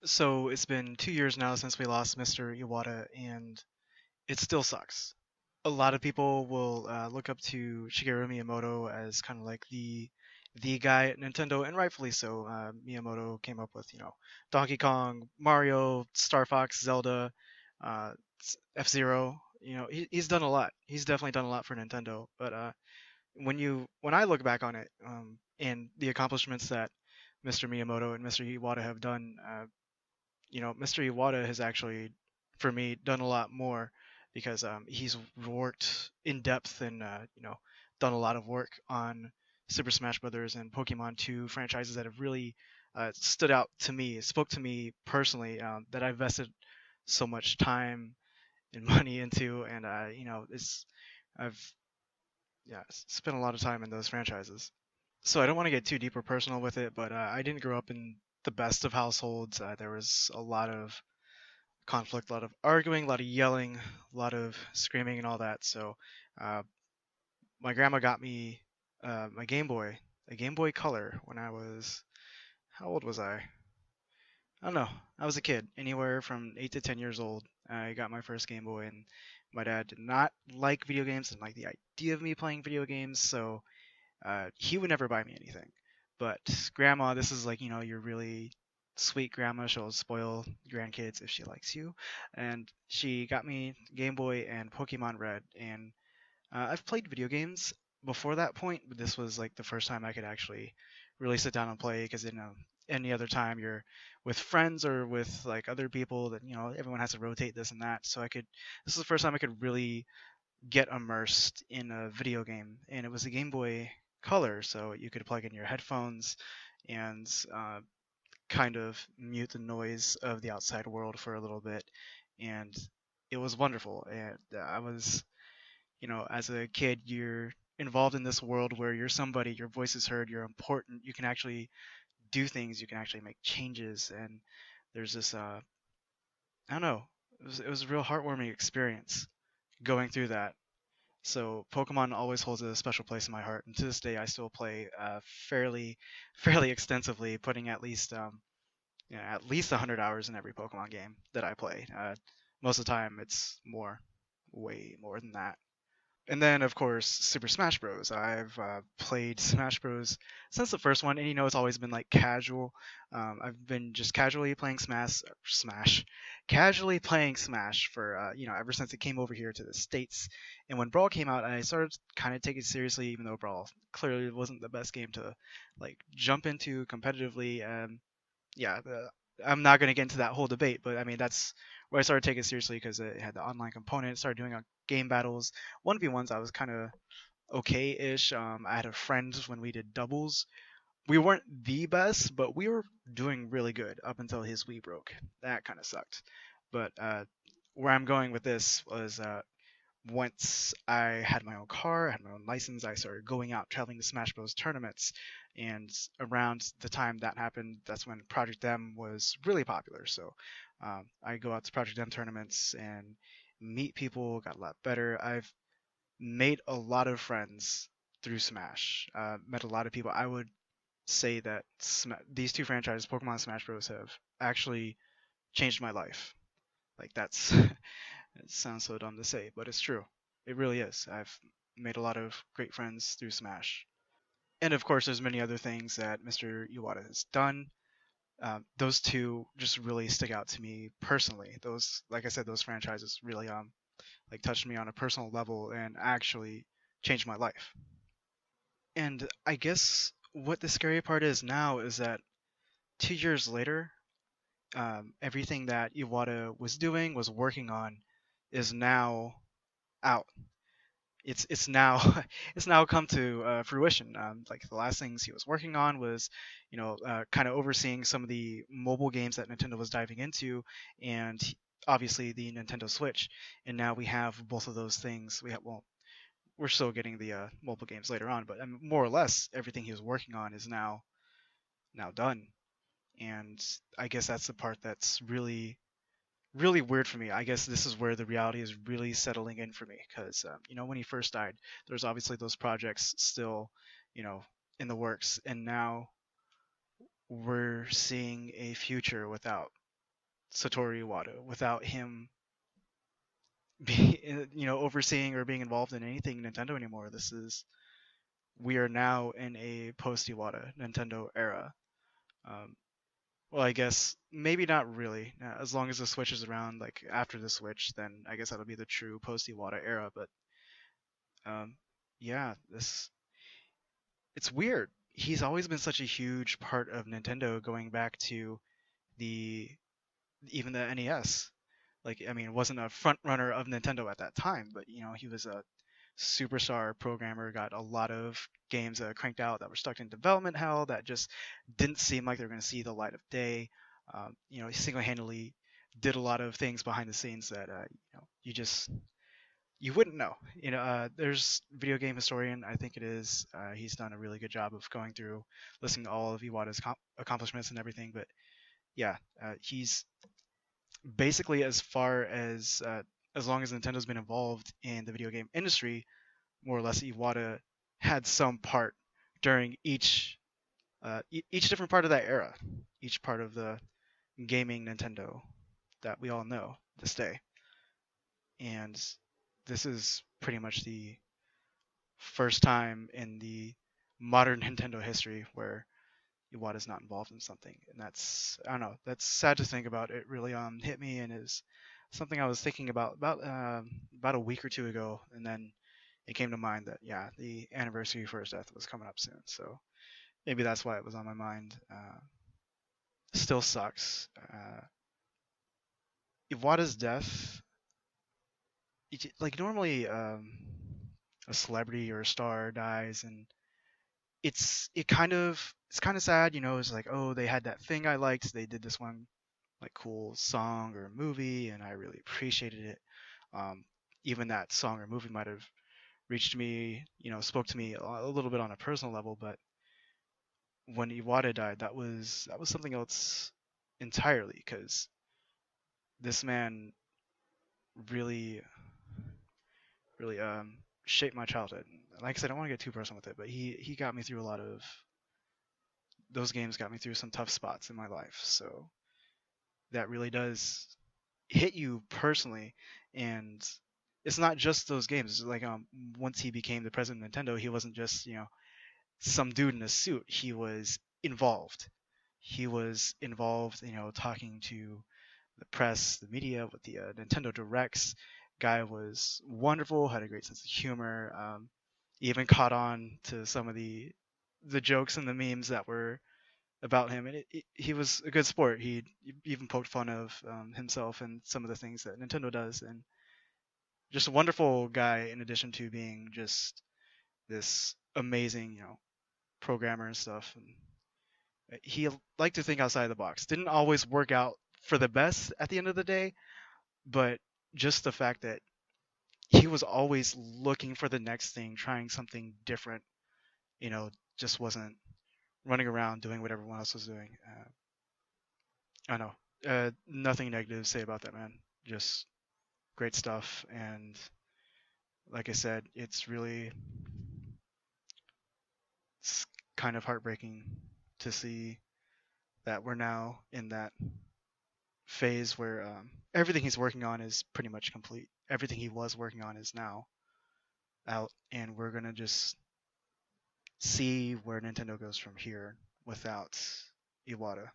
So it's been 2 years now since we lost Mr. Iwata, and it still sucks. A lot of people will look up to Shigeru Miyamoto as kind of like the guy at Nintendo, and rightfully so. Miyamoto came up with Donkey Kong, Mario, Star Fox, Zelda, uh, F-Zero. He's done a lot. He's definitely done a lot for Nintendo. But when I look back on it, and the accomplishments that Mr. Miyamoto and Mr. Iwata have done, Mr. Iwata has actually, for me, done a lot more because he's worked in depth and done a lot of work on Super Smash Brothers and Pokemon 2 franchises that have really stood out to me, spoke to me personally, that I invested so much time and money into, and it's I've spent a lot of time in those franchises. So I don't want to get too deep or personal with it, but I didn't grow up in the best of households. There was a lot of conflict, a lot of arguing, a lot of yelling, a lot of screaming, and all that. So, uh, my grandma got me my Game Boy, a Game Boy Color, when I was, how old was I? I don't know. I was a kid, anywhere from 8 to 10 years old. I got my first Game Boy, and my dad did not like video games and like the idea of me playing video games, so he would never buy me anything. But grandma, this is like, you're really sweet grandma. She'll spoil grandkids if she likes you. And she got me Game Boy and Pokemon Red. And I've played video games before that point, but this was like the first time I could actually really sit down and play because, any other time you're with friends or with like other people that, everyone has to rotate this and that. This is the first time I could really get immersed in a video game, and it was a Game Boy Color, so you could plug in your headphones and kind of mute the noise of the outside world for a little bit, and it was wonderful. And I was, as a kid, you're involved in this world where you're somebody, your voice is heard, you're important, you can actually do things, you can actually make changes, and there's this, I don't know, it was a real heartwarming experience going through that. So Pokemon always holds a special place in my heart, and to this day I still play fairly, fairly extensively, putting at least 100 hours in every Pokemon game that I play. Most of the time it's more, way more than that. And then, of course, Super Smash Bros. I've played Smash Bros. Since the first one, and it's always been like casual. I've been just casually playing casually playing Smash for ever since it came over here to the States. And when Brawl came out, I started kind of taking it seriously, even though Brawl clearly wasn't the best game to like jump into competitively. Yeah, I'm not going to get into that whole debate, but I mean that's where I started taking it seriously because it had the online component. Started doing game battles, 1v1s. I was kind of okay-ish. I had a friend when we did doubles. We weren't the best, but we were doing really good up until his Wii broke. That kind of sucked. But where I'm going with this was once I had my own car, I had my own license, I started going out traveling to Smash Bros. Tournaments. And around the time that happened, that's when Project M was really popular. So I go out to Project M tournaments and meet people, got a lot better. I've made a lot of friends through Smash, met a lot of people. I would say that these two franchises, Pokemon and Smash Bros., have actually changed my life. Like that's it sounds so dumb to say, but it's true. It really is. I've made a lot of great friends through Smash. And of course, there's many other things that Mr. Iwata has done. Those two just really stick out to me personally. Those, like I said, those franchises really like touched me on a personal level and actually changed my life. And I guess what the scary part is now is that 2 years later, everything that Iwata was doing, was working on, is now out. It's now it's now come to fruition. Like the last things he was working on was, kind of overseeing some of the mobile games that Nintendo was diving into, and obviously the Nintendo Switch. And now we have both of those things. We're still getting the mobile games later on, but more or less everything he was working on is now done. And I guess that's the part that's really really weird for me. I guess this is where the reality is really settling in for me because when he first died, there's obviously those projects still, you know, in the works, and now we're seeing a future without. Satoru Iwata, without him be overseeing or being involved in anything Nintendo anymore. We are now in a post Iwata Nintendo era. Um, well, I guess maybe not really. As long as the Switch is around, like after the Switch, then I guess that'll be the true post Iwata era. But um, yeah, this it's weird. He's always been such a huge part of Nintendo, going back to the even the NES. Like, I mean, wasn't a front runner of Nintendo at that time, but he was a superstar programmer, got a lot of games cranked out that were stuck in development hell that just didn't seem like they were going to see the light of day. He single-handedly did a lot of things behind the scenes that you wouldn't know. There's video game historian, I think it is. He's done a really good job of going through, listing all of Iwata's accomplishments and everything. But yeah, he's basically as long as Nintendo's been involved in the video game industry, more or less Iwata had some part during each different part of that era, each part of the gaming Nintendo that we all know this day. And this is pretty much the first time in the modern Nintendo history where Iwata's not involved in something, and I don't know, that's sad to think about. It really hit me, and is something I was thinking about a week or two ago, and then it came to mind that yeah, the anniversary for his death was coming up soon, so maybe that's why it was on my mind. Still sucks. Iwata's death, like normally, a celebrity or a star dies, and it's kind of sad, It's like, oh, they had that thing I liked, they did this one like cool song or movie, and I really appreciated it. Um, Even that song or movie might have reached me, spoke to me a little bit on a personal level. But when Iwata died, that was something else entirely, because this man really, really shaped my childhood. Like I said, I don't want to get too personal with it, but he got me through a lot of those games, got me through some tough spots in my life. So that really does hit you personally. And it's not just those games. Like, once he became the president of Nintendo, he wasn't just some dude in a suit. He was involved. He was involved, talking to the press, the media, with the Nintendo Directs. Guy was wonderful, had a great sense of humor. Even caught on to some of the jokes and the memes that were about him, and he was a good sport. He even poked fun of himself and some of the things that Nintendo does, and just a wonderful guy. In addition to being just this amazing, programmer and stuff, and he liked to think outside the box. Didn't always work out for the best at the end of the day, but just the fact that he was always looking for the next thing, trying something different, just wasn't running around doing what everyone else was doing. I know. Nothing negative to say about that man. Just great stuff. And like I said, it's kind of heartbreaking to see that we're now in that phase where everything he's working on is pretty much complete. Everything he was working on is now out, and we're gonna just see where Nintendo goes from here without Iwata.